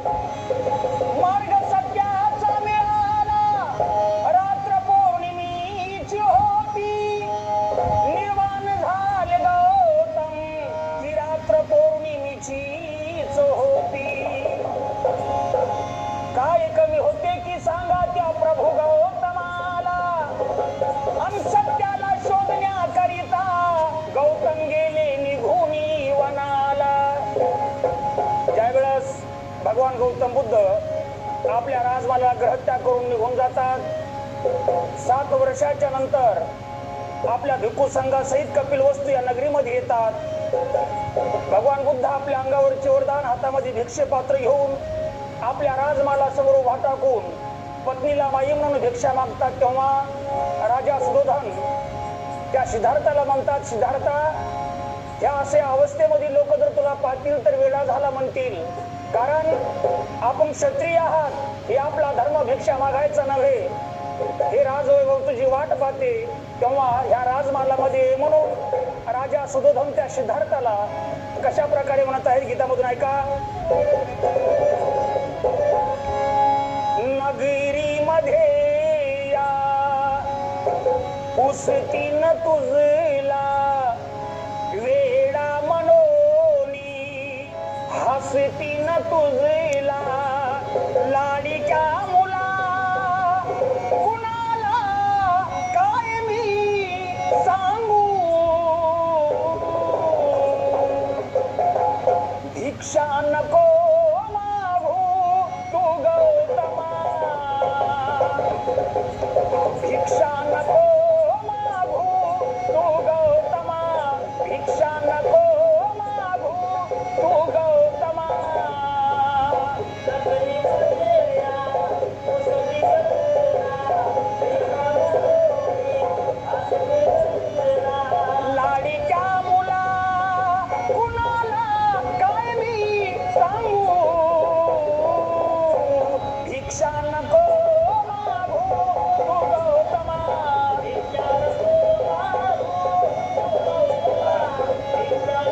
मार्ग सत्याचा मिळाला, रात्र पौर्णिमेची होती, निर्वाण झाले गौतम, ती रात्र पौर्णिमेचीच होती. काय कमी होते की सांगा त्या प्रभू गौतमाला, आणि सत्याला शोधण्याकरिता गौतम गेले निघून वनाला. ज्यावेळेस भगवान गौतम बुद्ध आपल्या राजमाला ग्रहत्या करून निघून जातात, 7 वर्षाच्या नंतर आपल्या भिक्खू संघासहित कपिलवस्तू या नगरीमध्ये येतात. भगवान बुद्ध आपल्या अंगावरचे वरदान हातामध्ये भिक्षे पात्र घेऊन आपल्या राजमाला समोर उभा टाकून पत्नीला माई म्हणून भिक्षा मागतात. तेव्हा राजा सुयोधन त्या सिद्धार्थाला म्हणतात, सिद्धार्था, या अशा अवस्थेमध्ये लोक जर तुला पाहतील तर वेडा झाला म्हणतील, कारण आपण क्षत्रिय आहात, हे आपला धर्म भिक्षा मागायचा नव्हे, हे राजवैभव तुझी वाट पाहते. तेव्हा ह्या राजमालामध्ये म्हणून राजा सुयोधन त्या सिद्धार्थाला कशा प्रकारे म्हणत आहे गीतामधून ऐका. नगरी मध्ये या पुसतीन तुझला वेडा मनोनी, हसतीन तुझला लाडीच्या मुला, कुणाला काय मी सांगू, भिक्षा नको